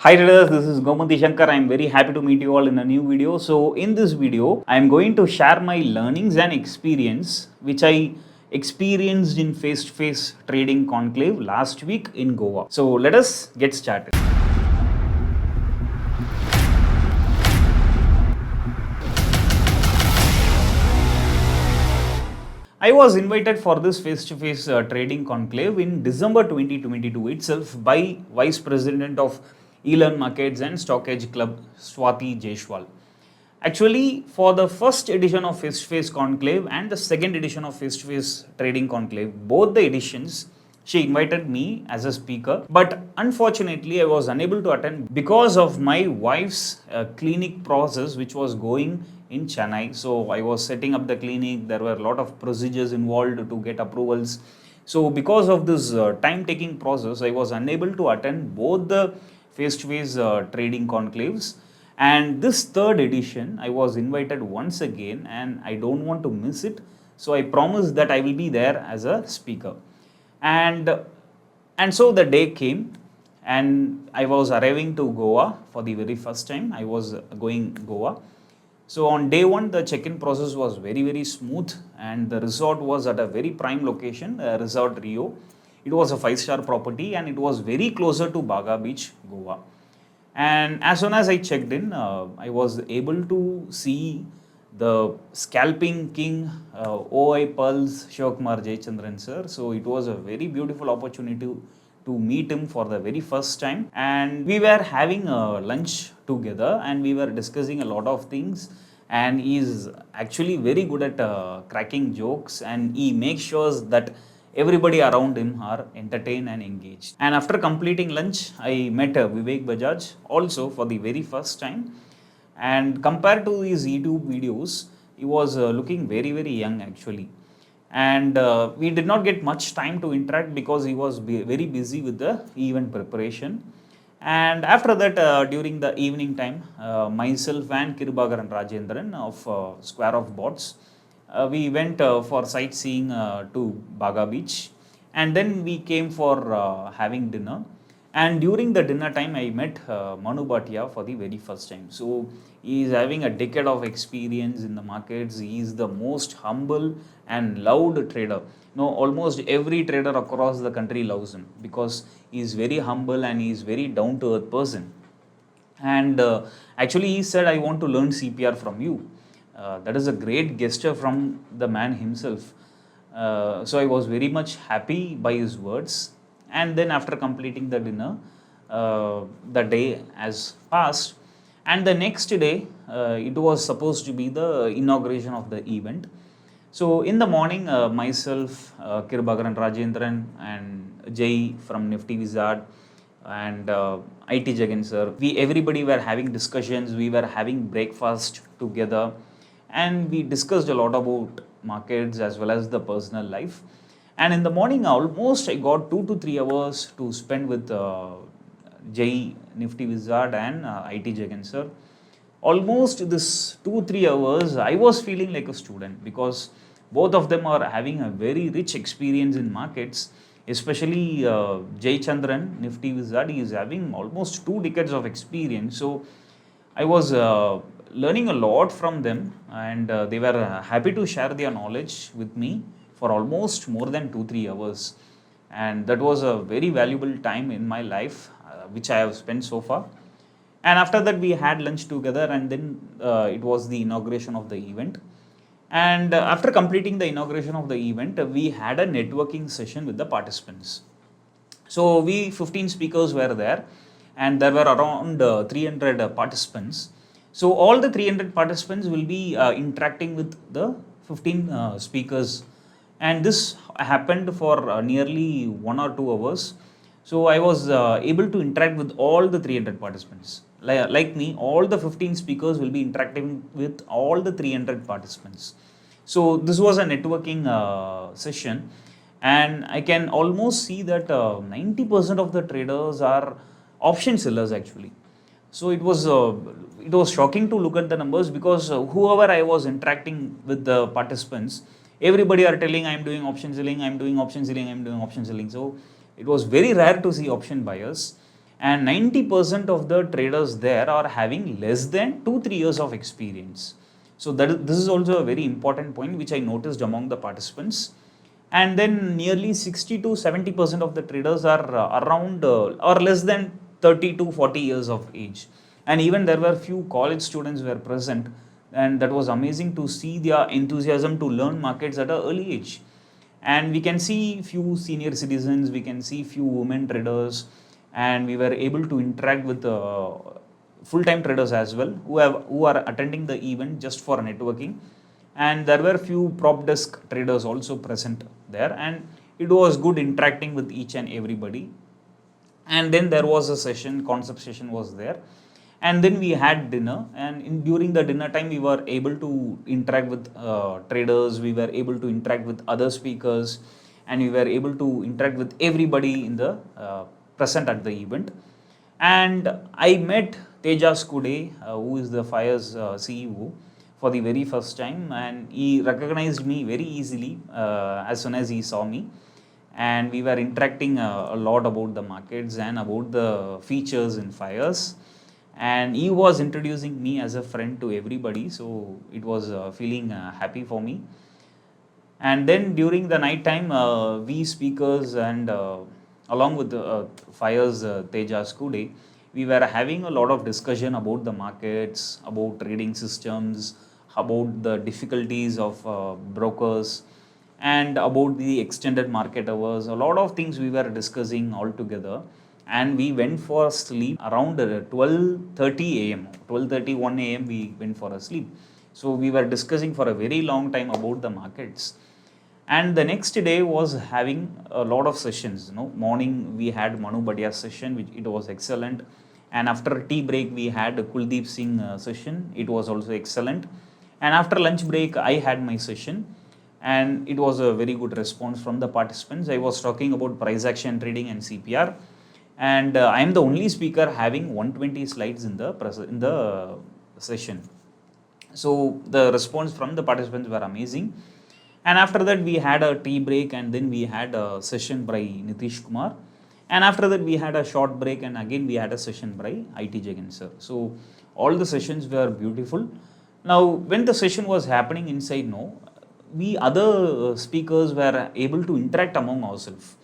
Hi traders, this is Gomathi Shankar. I am very happy to meet you all in a new video. So in this video, I am going to share my learnings and experience which I experienced in Face2Face Trading Conclave last week in Goa. So let us get started. I was invited for this face-to-face trading conclave in December 2022 itself by Vice President of E-Learn Markets and Stock Edge Club, Swati Jaishwal. Actually, for the first edition of face-to-face conclave and the second edition of face-to-face trading conclave, both the editions, she invited me as a speaker, but unfortunately I was unable to attend because of my wife's clinic process which was going in Chennai. So I was setting up the clinic, there were a lot of procedures involved to get approvals. So because of this time-taking process, I was unable to attend both the face-to-face trading conclaves. And this third edition, I was invited once again and I don't want to miss it. So I promised that I will be there as a speaker. And so the day came and I was arriving to Goa for the very first time. I was going Goa. So on day one, the check-in process was very smooth and the resort was at a very prime location, Resort Rio. It was a 5-star property and it was very closer to Baga Beach, Goa. And as soon as I checked in, I was able to see the scalping king, OI Pulse Shivakumar Jayachandran sir. So it was a very beautiful opportunity to meet him for the very first time. And we were having a lunch together and we were discussing a lot of things. And he is actually very good at cracking jokes and he makes sure that everybody around him are entertained and engaged. And after completing lunch, I met Vivek Bajaj also for the very first time. And compared to his YouTube videos, he was looking very young actually. And we did not get much time to interact because he was very busy with the event preparation. And after that, during the evening time, myself and Kirubagaran Rajendran of Square of Bots, we went for sightseeing to Baga Beach and then we came for having dinner. And during the dinner time, I met Manu Bhatia for the very first time. So he is having a decade of experience in the markets. He is the most humble and loved trader. No, almost every trader across the country loves him because he is very humble and he is very down to earth person. And actually he said, I want to learn CPR from you. That is a great gesture from the man himself. So I was very much happy by his words. And then after completing the dinner, the day has passed. And the next day, it was supposed to be the inauguration of the event. So in the morning, myself, Kirubagaran Rajendran and Jay from Nifty Wizard and IT Jagan sir, everybody were having discussions, we were having breakfast together and we discussed a lot about markets as well as the personal life. And in the morning, almost I got 2 to 3 hours to spend with Jay, Nifty Wizard and IT Jagan sir. Almost this 2-3 hours, I was feeling like a student because both of them are having a very rich experience in markets, especially Jay Chandran, Nifty Wizard, he is having almost 2 decades of experience. So I was learning a lot from them and they were happy to share their knowledge with me for almost more than 2-3 hours. And that was a very valuable time in my life, which I have spent so far. And after that, we had lunch together and then it was the inauguration of the event. And after completing the inauguration of the event, we had a networking session with the participants. So we 15 speakers were there and there were around 300 participants. So all the 300 participants will be interacting with the 15 speakers. And this happened for nearly 1 or 2 hours. So I was able to interact with all the 300 participants. Like me, all the 15 speakers will be interacting with all the 300 participants. So this was a networking session and I can almost see that 90% of the traders are option sellers actually. So it was shocking to look at the numbers because whoever I was interacting with the participants, everybody are telling I am doing option selling, I am doing option selling, I am doing option selling. So it was very rare to see option buyers. and 90% of the traders there are having less than 2-3 years of experience. So this is also a very important point which I noticed among the participants. And then nearly 60 to 70% of the traders are around or less than 30 to 40 years of age. And even there were few college students were present, and that was amazing to see their enthusiasm to learn markets at an early age. And we can see few senior citizens, we can see few women traders, and we were able to interact with full-time traders as well who are attending the event just for networking. And there were few prop desk traders also present there, and it was good interacting with each and everybody. And then there was a session, concept session was there, and then we had dinner. And during the dinner time we were able to interact with traders, we were able to interact with other speakers, and we were able to interact with everybody in the present at the event. And I met Tejas Kude, who is the FYERS CEO, for the very first time, and he recognized me very easily as soon as he saw me. And we were interacting a lot about the markets and about the features in FYERS. And he was introducing me as a friend to everybody, so it was feeling happy for me. And then during the night time, we speakers and along with FYERS Tejas Kude, we were having a lot of discussion about the markets, about trading systems, about the difficulties of brokers, and about the extended market hours. A lot of things we were discussing all together. And we went for sleep around 12:30 a.m. 12:31 a.m. we went for a sleep. So we were discussing for a very long time about the markets. And the next day was having a lot of sessions. Morning we had Manu Badia's session, which it was excellent. And after tea break we had Kuldeep Singh session. It was also excellent. And after lunch break I had my session, and it was a very good response from the participants. I was talking about price action trading and CPR, and I am the only speaker having 120 slides in the session. So the response from the participants were amazing. And after that we had a tea break, and then we had a session by Nitish Kumar, and after that we had a short break, and again we had a session by IT Jagan sir. So all the sessions were beautiful. Now when the session was happening inside, we other speakers were able to interact among ourselves.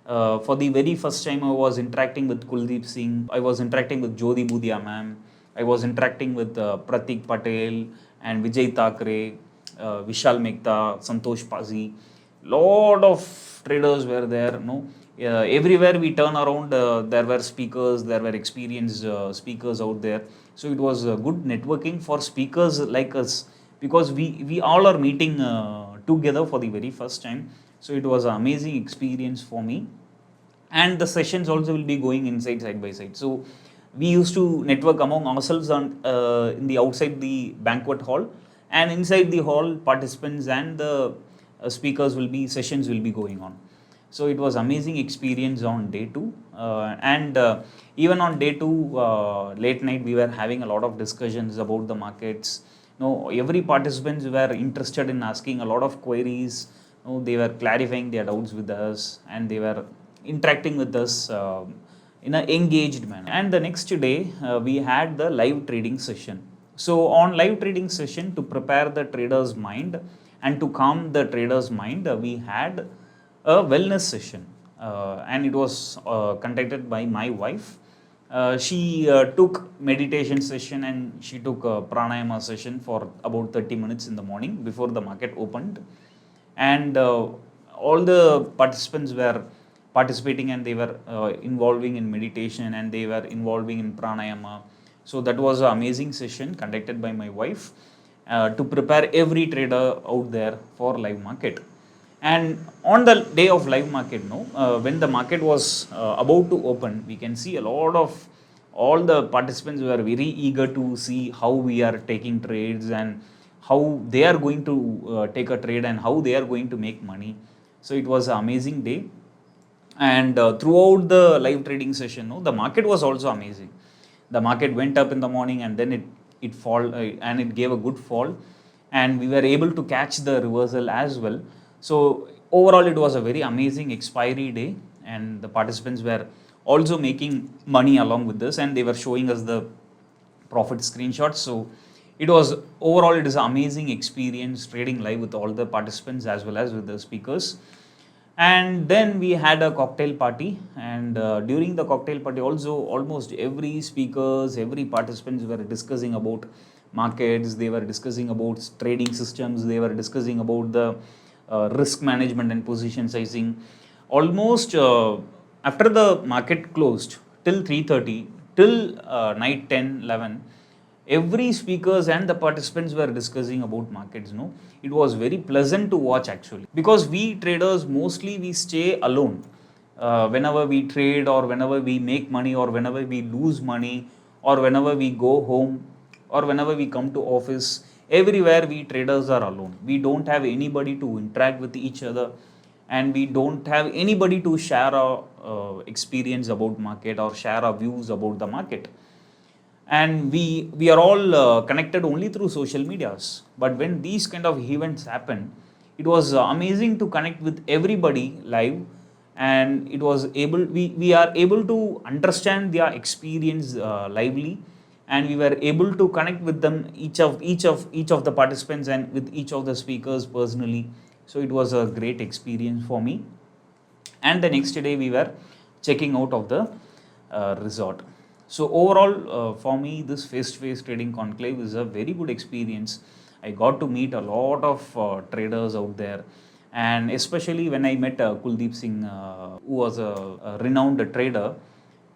For the very first time I was interacting with Kuldeep Singh, I was interacting with Jyoti Budia ma'am, I was interacting with Pratik Patel and Vijay Thakre, Vishal Mehta, Santosh Pazi. Lot of traders were there. Everywhere we turn around, there were speakers, there were experienced speakers out there. So it was good networking for speakers like us, because we all are meeting together for the very first time. So it was an amazing experience for me. And the sessions also will be going inside side by side. So we used to network among ourselves in the outside the banquet hall, and inside the hall participants and the sessions will be going on. So it was amazing experience on day 2, and even on day 2 late night we were having a lot of discussions about the markets. Every participants were interested in asking a lot of queries. They were clarifying their doubts with us, and they were interacting with us in an engaged manner. And the next day we had the live trading session. So on live trading session, to prepare the trader's mind and to calm the trader's mind, we had a wellness session, and it was conducted by my wife. She took meditation session, and she took a pranayama session for about 30 minutes in the morning before the market opened. And all the participants were participating, and they were involving in meditation, and they were involving in pranayama. So that was an amazing session conducted by my wife to prepare every trader out there for live market. And on the day of live market, when the market was about to open, we can see a lot of all the participants were very eager to see how we are taking trades, and how they are going to take a trade, and how they are going to make money. So it was an amazing day. And throughout the live trading session, the market was also amazing. The market went up in the morning, and then it fall and it gave a good fall, and we were able to catch the reversal as well. So overall it was a very amazing expiry day, and the participants were also making money along with this, and they were showing us the profit screenshots. So it was overall, it is an amazing experience trading live with all the participants as well as with the speakers. And then we had a cocktail party, and during the cocktail party also, almost every speakers, every participants were discussing about markets, they were discussing about trading systems, they were discussing about the risk management and position sizing. Almost after the market closed till 3:30 till night 10 11, every speakers and the participants were discussing about markets. No, it was very pleasant to watch actually, because we traders mostly we stay alone. Whenever we trade, or whenever we make money, or whenever we lose money, or whenever we go home, or whenever we come to office, everywhere we traders are alone. We don't have anybody to interact with each other, and we don't have anybody to share our experience about market or share our views about the market. And we are all connected only through social medias. But when these kind of events happen, it was amazing to connect with everybody live, and it was able, we are able to understand their experience lively, and we were able to connect with them, each of the participants, and with each of the speakers personally. So it was a great experience for me. And the next day we were checking out of the resort. So overall, for me, this face-to-face trading conclave is a very good experience. I got to meet a lot of traders out there, and especially when I met Kuldeep Singh, who was a renowned trader.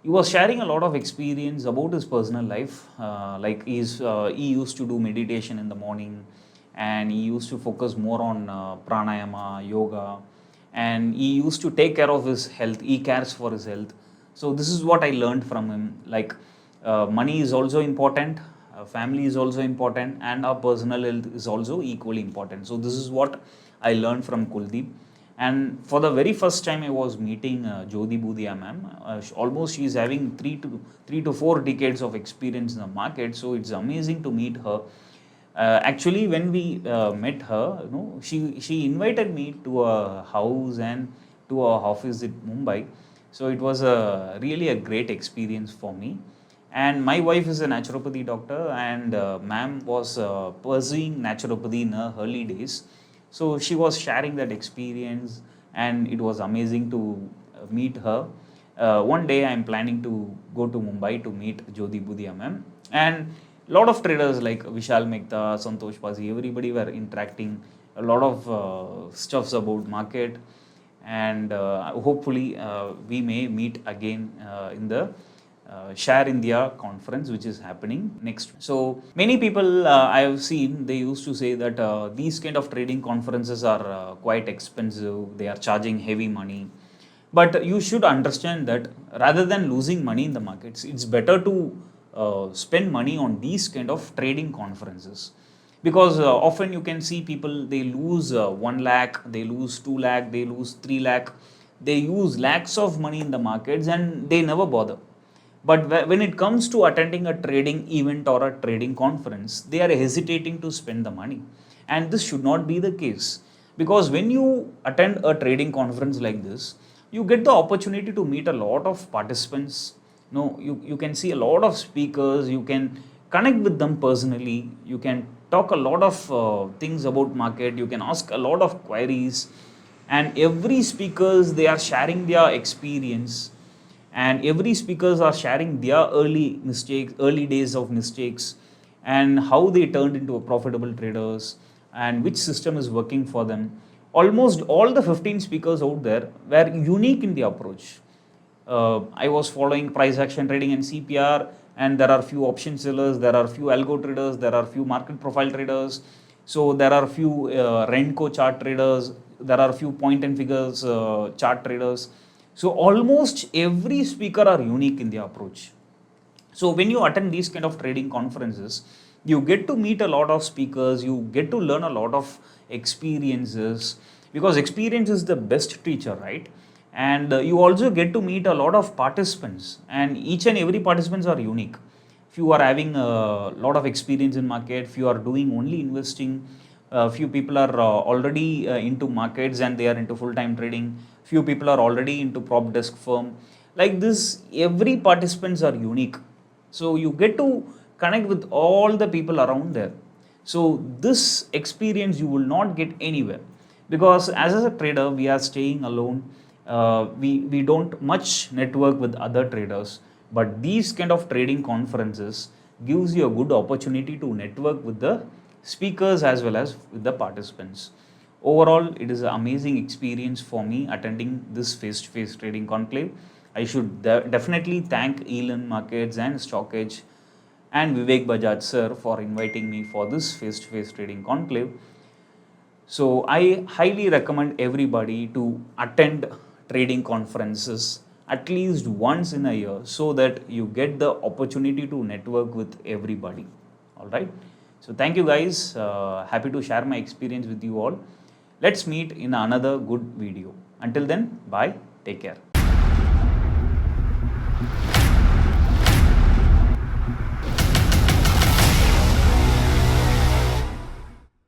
He was sharing a lot of experience about his personal life. Like he used to do meditation in the morning, and he used to focus more on pranayama, yoga, and he used to take care of his health. He cares for his health. So this is what I learned from him. Like money is also important, family is also important, and our personal health is also equally important. So this is what I learned from Kuldeep. And for the very first time, I was meeting Jyoti Budhiya ma'am. Almost she is having 3 to 4 decades of experience in the market. So it's amazing to meet her. Actually, when we met her, she invited me to a house and to a office in Mumbai. So it was really a great experience for me. And my wife is a naturopathy doctor, and ma'am was pursuing naturopathy in her early days. So she was sharing that experience, and it was amazing to meet her. One day I am planning to go to Mumbai to meet Jyoti Budhiya ma'am. And a lot of traders like Vishal Mehta, Santosh Pasi, everybody were interacting a lot of stuffs about market. And hopefully we may meet again in the Share India conference, which is happening next. So many people I have seen, they used to say that these kind of trading conferences are quite expensive. They are charging heavy money. But you should understand that rather than losing money in the markets, it's better to spend money on these kind of trading conferences. Because often you can see people, they lose 1 lakh, they lose 2 lakh, they lose 3 lakh. They use lakhs of money in the markets and they never bother. But when it comes to attending a trading event or a trading conference, they are hesitating to spend the money. And this should not be the case. Because when you attend a trading conference like this, you get the opportunity to meet a lot of participants. You can see a lot of speakers, you can connect with them personally, you can talk a lot of things about market, you can ask a lot of queries, and every speakers, they are sharing their experience, and every speakers are sharing their early mistakes, early days of mistakes, and how they turned into a profitable traders, and which system is working for them. Almost all the 15 speakers out there were unique in the approach. I was following price action trading and CPR, and there are few option sellers, there are few algo traders, there are few market profile traders. So there are few Renko chart traders, there are few point and figures chart traders. So almost every speaker are unique in their approach. So when you attend these kind of trading conferences, you get to meet a lot of speakers, you get to learn a lot of experiences, because experience is the best teacher, right? And you also get to meet a lot of participants, and each and every participants are unique. Few are having a lot of experience in market, few are doing only investing, few people are already into markets and they are into full-time trading, few people are already into prop desk firm. Like this, every participants are unique. So you get to connect with all the people around there. So this experience you will not get anywhere, because as a trader we are staying alone. We don't much network with other traders, but these kind of trading conferences gives you a good opportunity to network with the speakers as well as with the participants. Overall, it is an amazing experience for me attending this face-to-face trading conclave. I should definitely thank Elon Markets and Stock Edge and Vivek Bajaj sir for inviting me for this face-to-face trading conclave. So I highly recommend everybody to attend trading conferences at least once in a year, so that you get the opportunity to network with everybody. All right. So thank you guys. Happy to share my experience with you all. Let's meet in another good video. Until then, bye. Take care.